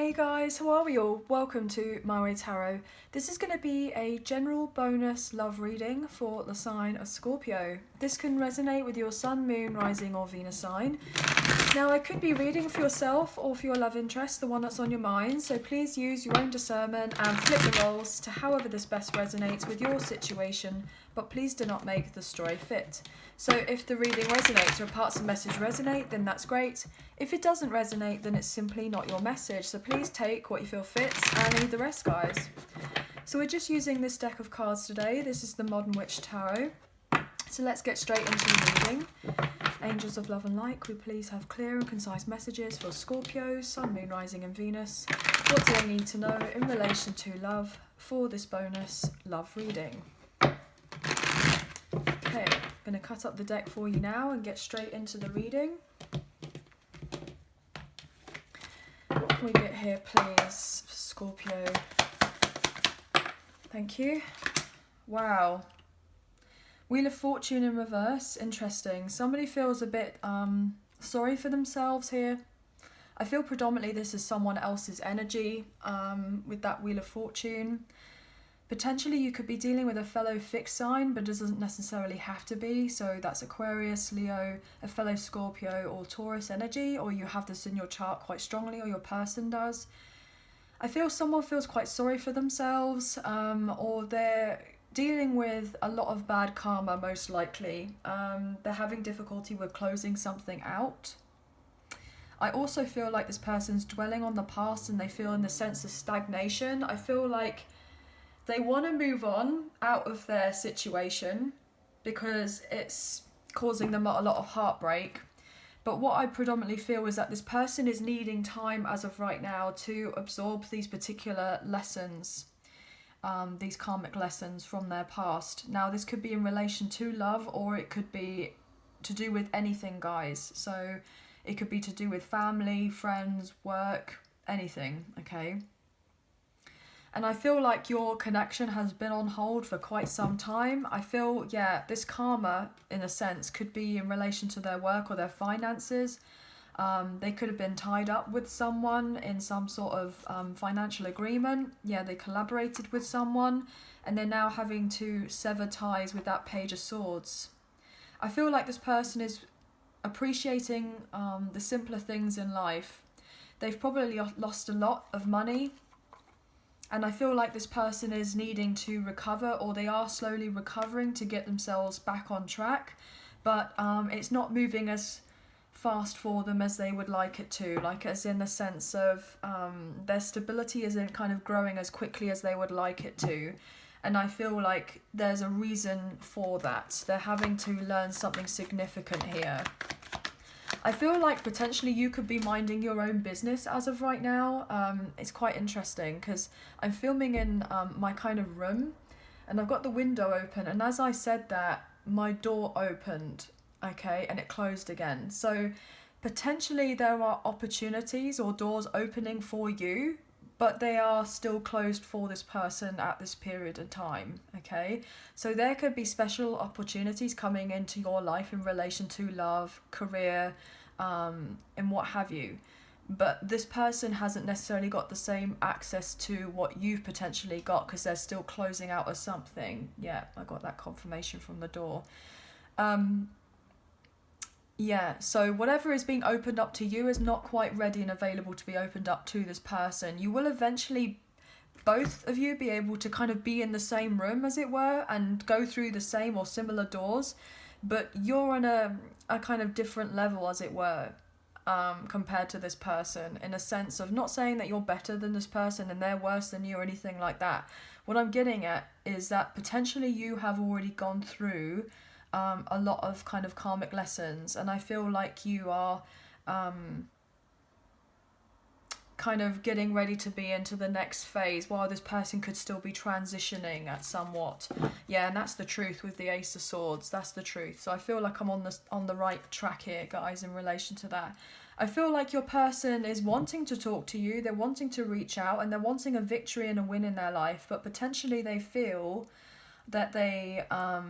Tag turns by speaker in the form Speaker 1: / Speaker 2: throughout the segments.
Speaker 1: Hey guys, how are we all? Welcome to My Way Tarot. This is going to be a general bonus love reading for the sign of Scorpio. This can resonate with your sun, moon, rising or Venus sign. Now I could be reading for yourself or for your love interest, the one that's on your mind, so please use your own discernment and flip the roles to however this best resonates with your situation, but please do not make the story fit. So if the reading resonates or parts of the message resonate, then that's great. If it doesn't resonate, then it's simply not your message. So please take what you feel fits and leave the rest, guys. So we're just using this deck of cards today. This is the Modern Witch Tarot. So let's get straight into the reading. Angels of love and light, could we please have clear and concise messages for Scorpio, Sun, Moon, Rising and Venus? What do they need to know in relation to love for this bonus love reading? Okay, I'm going to cut up the deck for you now and get straight into the reading. What can we get here, please, for Scorpio? Thank you. Wow. Wheel of Fortune in reverse. Interesting. Somebody feels a bit sorry for themselves here. I feel predominantly this is someone else's energy with that Wheel of Fortune. Potentially you could be dealing with a fellow fixed sign, but it doesn't necessarily have to be. So that's Aquarius, Leo, a fellow Scorpio or Taurus energy, or you have this in your chart quite strongly, or your person does. I feel someone feels quite sorry for themselves, or they're dealing with a lot of bad karma, most likely. They're having difficulty with closing something out. I also feel like this person's dwelling on the past and they feel in the sense of stagnation. I feel like they want to move on out of their situation because it's causing them a lot of heartbreak. But what I predominantly feel is that this person is needing time as of right now to absorb these particular lessons, these karmic lessons from their past. Now this could be in relation to love, or it could be to do with anything, guys. So it could be to do with family, friends, work, anything, okay? And I feel like your connection has been on hold for quite some time. I feel, yeah, this karma, in a sense, could be in relation to their work or their finances. They could have been tied up with someone in some sort of financial agreement. Yeah, they collaborated with someone, and they're now having to sever ties with that Page of Swords. I feel like this person is appreciating the simpler things in life. They've probably lost a lot of money. And I feel like this person is needing to recover, or they are slowly recovering to get themselves back on track. But it's not moving as fast for them as they would like it to. Like as in the sense of their stability isn't kind of growing as quickly as they would like it to. And I feel like there's a reason for that. They're having to learn something significant here. I feel like potentially you could be minding your own business as of right now. It's quite interesting because I'm filming in my kind of room and I've got the window open, and as I said that, my door opened, okay, and it closed again. So potentially there are opportunities or doors opening for you, but they are still closed for this person at this period of time, okay? So there could be special opportunities coming into your life in relation to love, career, and what have you. But this person hasn't necessarily got the same access to what you've potentially got because they're still closing out of something. Yeah, I got that confirmation from the door. Yeah, so whatever is being opened up to you is not quite ready and available to be opened up to this person. You will eventually, both of you, be able to kind of be in the same room, as it were, and go through the same or similar doors, but you're on a kind of different level, as it were, compared to this person, in a sense of not saying that you're better than this person and they're worse than you or anything like that. What I'm getting at is that potentially you have already gone through a lot of kind of karmic lessons, and I feel like you are kind of getting ready to be into the next phase while this person could still be transitioning at somewhat. Yeah, and that's the truth with the Ace of Swords. That's the truth. So I feel like I'm on the right track here, guys, in relation to that. I feel like your person is wanting to talk to you, they're wanting to reach out, and they're wanting a victory and a win in their life, but potentially they feel that they are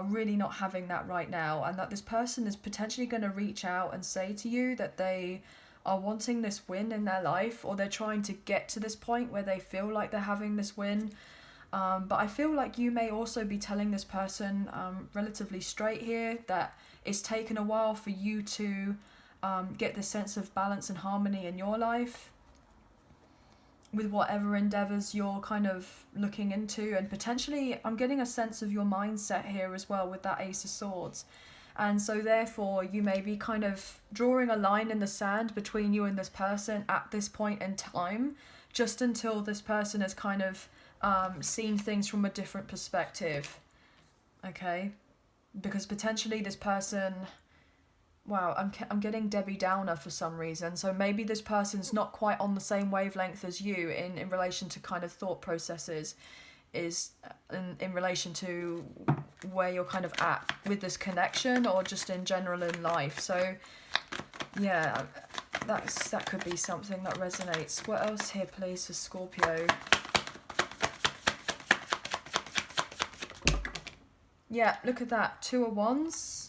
Speaker 1: really not having that right now, and that this person is potentially going to reach out and say to you that they are wanting this win in their life, or they're trying to get to this point where they feel like they're having this win. But I feel like you may also be telling this person relatively straight here that it's taken a while for you to get this sense of balance and harmony in your life with whatever endeavours you're kind of looking into. And potentially I'm getting a sense of your mindset here as well with that Ace of Swords. And so therefore you may be kind of drawing a line in the sand between you and this person at this point in time, just until this person has kind of seen things from a different perspective. Okay? Because potentially this person... Wow, I'm getting Debbie Downer for some reason. So maybe this person's not quite on the same wavelength as you in relation to kind of thought processes, is in relation to where you're kind of at with this connection, or just in general in life. So yeah, that could be something that resonates. What else here, please, for Scorpio? Yeah, look at that. 2 of Wands.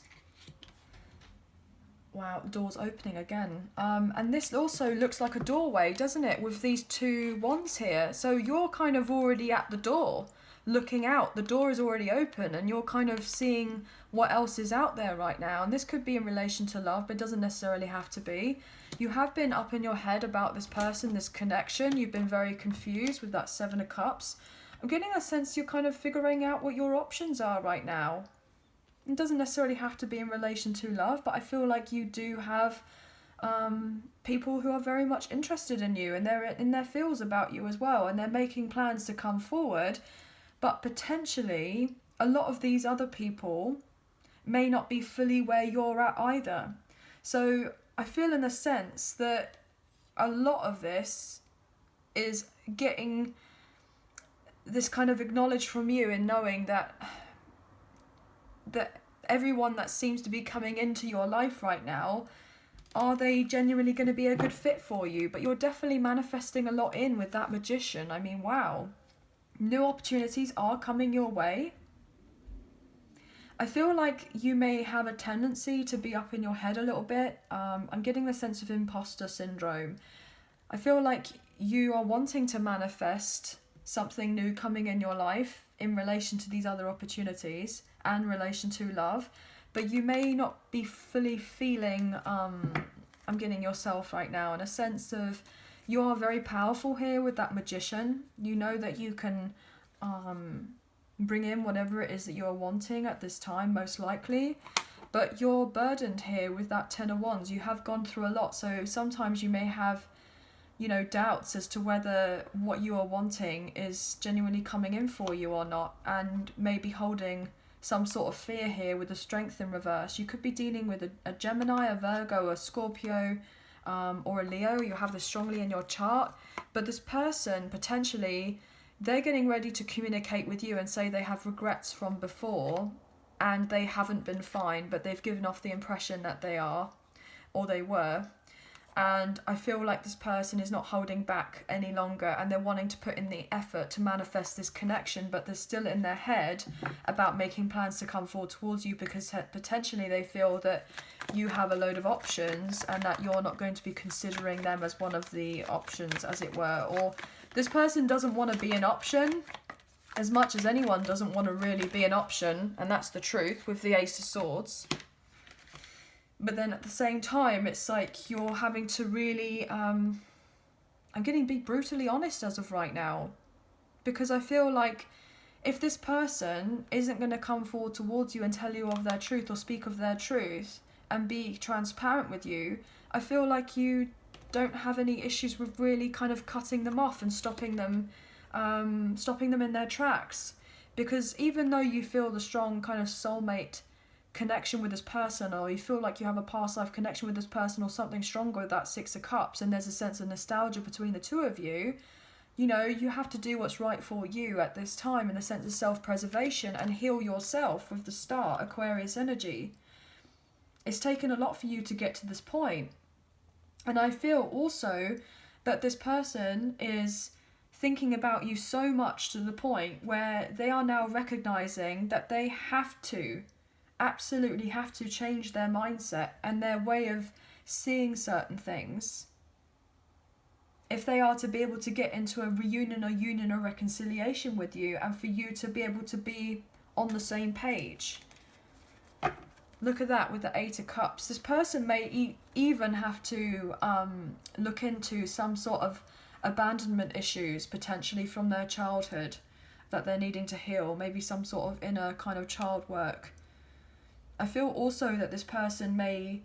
Speaker 1: Wow, the door's opening again. And this also looks like a doorway, doesn't it? With these 2 wands here. So you're kind of already at the door, looking out. The door is already open and you're kind of seeing what else is out there right now. And this could be in relation to love, but it doesn't necessarily have to be. You have been up in your head about this person, this connection. You've been very confused with that 7 of Cups. I'm getting a sense you're kind of figuring out what your options are right now. It doesn't necessarily have to be in relation to love, but I feel like you do have people who are very much interested in you, and they're in their feels about you as well, and they're making plans to come forward. But potentially a lot of these other people may not be fully where you're at either. So I feel in a sense that a lot of this is getting this kind of acknowledged from you, in knowing that everyone that seems to be coming into your life right now, are they genuinely going to be a good fit for you? But you're definitely manifesting a lot in with that Magician. I mean, wow. New opportunities are coming your way. I feel like you may have a tendency to be up in your head a little bit. I'm getting the sense of imposter syndrome. I feel like you are wanting to manifest something new coming in your life in relation to these other opportunities and relation to love, but you may not be fully feeling I'm getting yourself right now, in a sense of you are very powerful here with that Magician. You know that you can bring in whatever it is that you're wanting at this time, most likely, but you're burdened here with that 10 of Wands. You have gone through a lot, so sometimes you may have, you know, doubts as to whether what you are wanting is genuinely coming in for you or not, and maybe holding some sort of fear here with the Strength in reverse. You could be dealing with a Gemini, a Virgo, a Scorpio, or a Leo. You have this strongly in your chart, but this person, potentially, they're getting ready to communicate with you and say they have regrets from before, and they haven't been fine, but they've given off the impression that they are, or they were. And I feel like this person is not holding back any longer, and they're wanting to put in the effort to manifest this connection, but they're still in their head about making plans to come forward towards you, because potentially they feel that you have a load of options and that you're not going to be considering them as one of the options, as it were. Or this person doesn't want to be an option as much as anyone doesn't want to really be an option, and that's the truth with the Ace of Swords. But then at the same time, it's like you're having to really, I'm getting be brutally honest as of right now. Because I feel like if this person isn't going to come forward towards you and tell you of their truth, or speak of their truth and be transparent with you, I feel like you don't have any issues with really kind of cutting them off and stopping them in their tracks. Because even though you feel the strong kind of soulmate connection with this person, or you feel like you have a past life connection with this person, or something stronger with that 6 of Cups, and there's a sense of nostalgia between the two of you, you know, you have to do what's right for you at this time, in the sense of self-preservation, and heal yourself with the Star, Aquarius energy. It's taken a lot for you to get to this point. And I feel also that this person is thinking about you so much to the point where they are now recognizing that they absolutely have to change their mindset and their way of seeing certain things, if they are to be able to get into a reunion or union or reconciliation with you, and for you to be able to be on the same page. Look at that with the Eight of Cups. This person may even have to look into some sort of abandonment issues, potentially from their childhood, that they're needing to heal. Maybe some sort of inner kind of child work. I feel also that this person may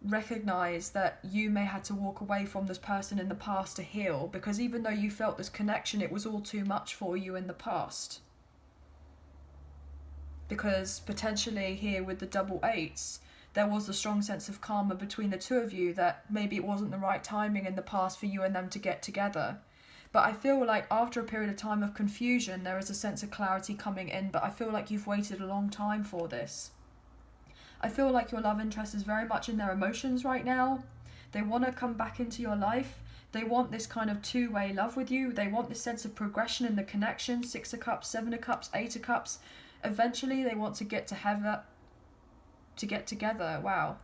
Speaker 1: recognize that you may have to walk away from this person in the past to heal, because even though you felt this connection, it was all too much for you in the past. Because potentially here with the double eights, there was a strong sense of karma between the two of you, that maybe it wasn't the right timing in the past for you and them to get together. But I feel like after a period of time of confusion, there is a sense of clarity coming in, but I feel like you've waited a long time for this. I feel like your love interest is very much in their emotions right now. They want to come back into your life. They want this kind of two-way love with you. They want this sense of progression in the connection. Six of Cups, Seven of Cups, Eight of Cups. Eventually they want to get together. Wow.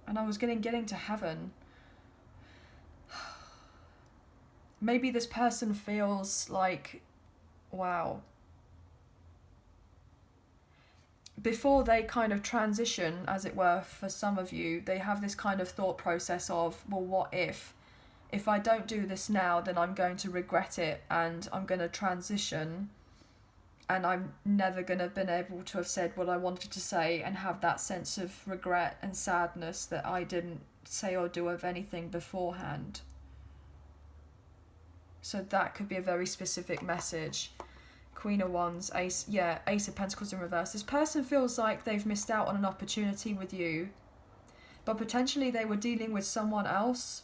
Speaker 1: And I was getting to heaven. Maybe this person feels like, wow. Before they kind of transition, as it were, for some of you, they have this kind of thought process of, well, what if? If I don't do this now, then I'm going to regret it, and I'm going to transition, and I'm never going to have been able to have said what I wanted to say, and have that sense of regret and sadness that I didn't say or do of anything beforehand. So that could be a very specific message. Queen of Wands, Ace of Pentacles in reverse. This person feels like they've missed out on an opportunity with you, but potentially they were dealing with someone else,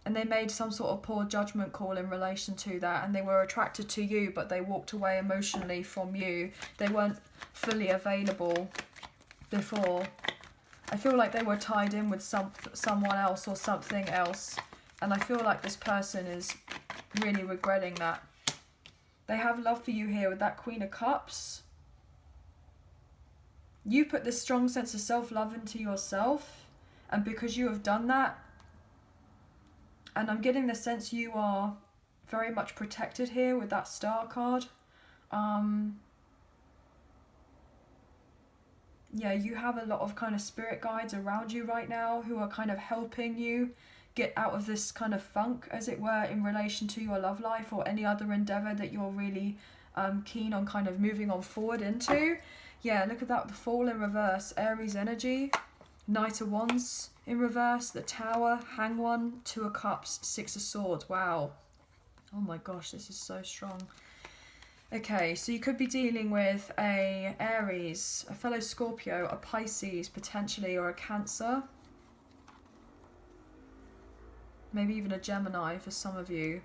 Speaker 1: and they made some sort of poor judgment call in relation to that, and they were attracted to you, but they walked away emotionally from you. They weren't fully available before. I feel like they were tied in with someone else or something else, and I feel like this person is really regretting that. They have love for you here with that Queen of Cups. You put this strong sense of self-love into yourself, and because you have done that, and I'm getting the sense you are very much protected here with that Star card. Yeah, you have a lot of kind of spirit guides around you right now who are kind of helping you get out of this kind of funk, as it were, in relation to your love life or any other endeavour that you're really keen on kind of moving on forward into. Yeah, look at that, the Fool in reverse, Aries energy, Knight of Wands in reverse, the Tower, Hang One, Two of Cups, Six of Swords. Wow. Oh my gosh, this is so strong. Okay, so you could be dealing with a Aries, a fellow Scorpio, a Pisces potentially, or a Cancer. Maybe even a Gemini for some of you.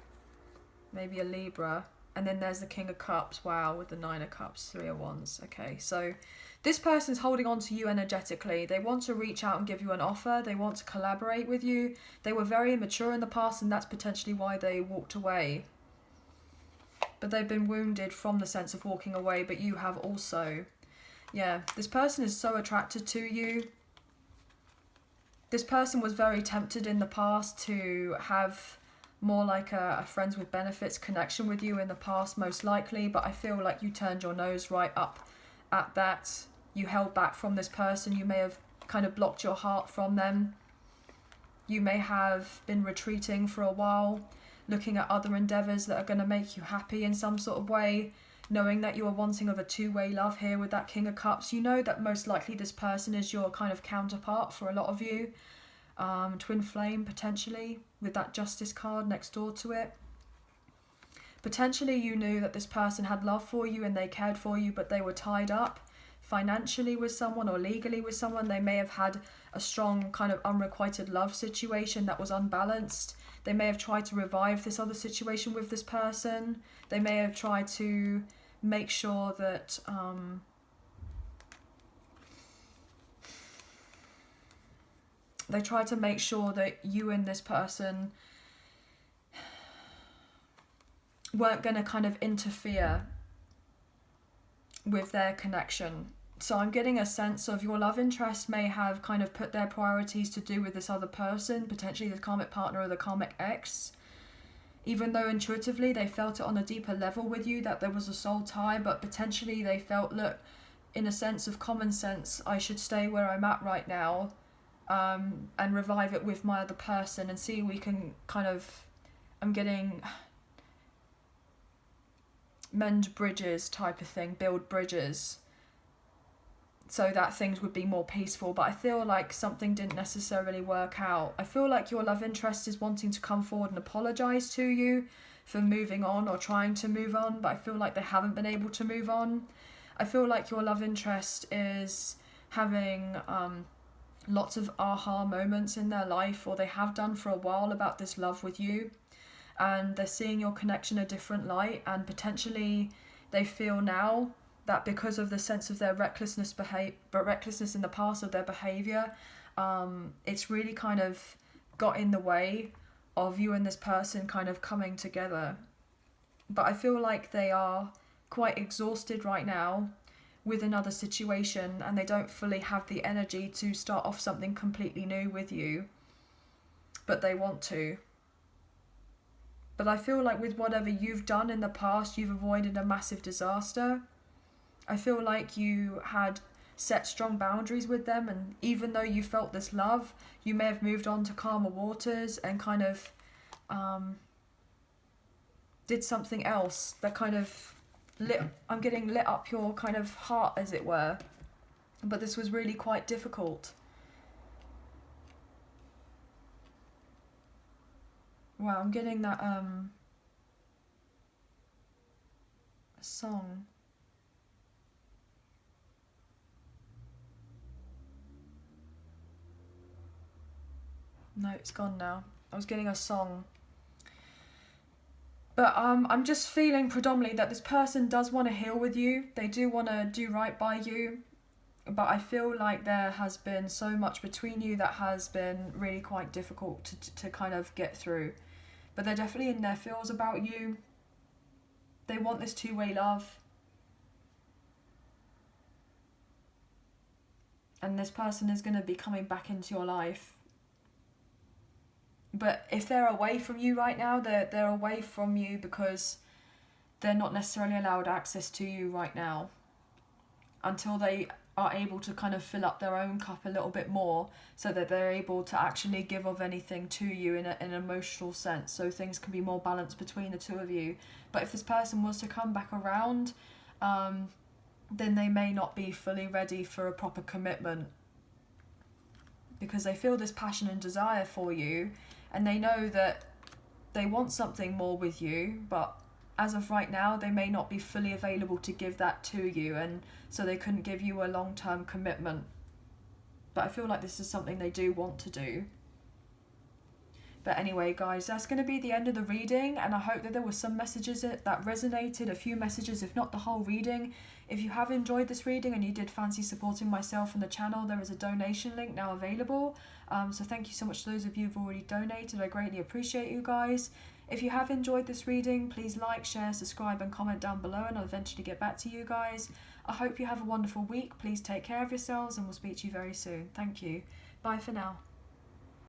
Speaker 1: Maybe a Libra. And then there's the King of Cups. Wow, with the Nine of Cups, Three of Wands. Okay, so this person's holding on to you energetically. They want to reach out and give you an offer. They want to collaborate with you. They were very immature in the past, and that's potentially why they walked away. But they've been wounded from the sense of walking away, but you have also. Yeah, this person is so attracted to you. This person was very tempted in the past to have more like a friends with benefits connection with you in the past, most likely, but I feel like you turned your nose right up at that. You held back from this person. You may have kind of blocked your heart from them. You may have been retreating for a while, looking at other endeavours that are going to make you happy in some sort of way, knowing that you are wanting of a two-way love here with that King of Cups. You know that most likely this person is your kind of counterpart for a lot of you. Twin flame potentially with that Justice card next door to it. Potentially you knew that this person had love for you and they cared for you, but they were tied up financially with someone or legally with someone. They may have had a strong kind of unrequited love situation that was unbalanced. They may have tried to revive this other situation with this person. They may have tried to make sure that they tried to make sure that you and this person weren't going to kind of interfere with their connection. So I'm getting a sense of your love interest may have kind of put their priorities to do with this other person, potentially the karmic partner or the karmic ex. Even though intuitively they felt it on a deeper level with you, that there was a soul tie, but potentially they felt, look, in a sense of common sense, I should stay where I'm at right now, and revive it with my other person and see if we can kind of, I'm getting mend bridges type of thing, build bridges, so that things would be more peaceful. But I feel like something didn't necessarily work out. I feel like your love interest is wanting to come forward and apologise to you for moving on or trying to move on, but I feel like they haven't been able to move on. I feel like your love interest is having lots of aha moments in their life, or they have done for a while, about this love with you, and they're seeing your connection a different light, and potentially they feel now that because of the sense of their recklessness in the past of their behaviour, it's really kind of got in the way of you and this person kind of coming together. But I feel like they are quite exhausted right now with another situation, and they don't fully have the energy to start off something completely new with you, but they want to. But I feel like with whatever you've done in the past, you've avoided a massive disaster. I feel like you had set strong boundaries with them, and even though you felt this love, you may have moved on to calmer waters and kind of did something else that kind of I'm getting lit up your kind of heart, as it were. But this was really quite difficult. Wow, I'm getting that song. No, it's gone now. I was getting a song. But I'm just feeling predominantly that this person does want to heal with you. They do want to do right by you. But I feel like there has been so much between you that has been really quite difficult to kind of get through. But they're definitely in their feels about you. They want this two-way love. And this person is going to be coming back into your life. But if they're away from you right now, they're away from you because they're not necessarily allowed access to you right now, until they are able to kind of fill up their own cup a little bit more, so that they're able to actually give of anything to you in an emotional sense, so things can be more balanced between the two of you. But if this person was to come back around, then they may not be fully ready for a proper commitment, because they feel this passion and desire for you, and they know that they want something more with you, but as of right now, they may not be fully available to give that to you, and so they couldn't give you a long-term commitment. But I feel like this is something they do want to do. But anyway, guys, that's going to be the end of the reading, and I hope that there were some messages that resonated, a few messages, if not the whole reading. If you have enjoyed this reading and you did fancy supporting myself and the channel, there is a donation link now available. So thank you so much to those of you who've already donated. I greatly appreciate you guys. If you have enjoyed this reading, please like, share, subscribe and comment down below, and I'll eventually get back to you guys. I hope you have a wonderful week. Please take care of yourselves, and we'll speak to you very soon. Thank you. Bye for now.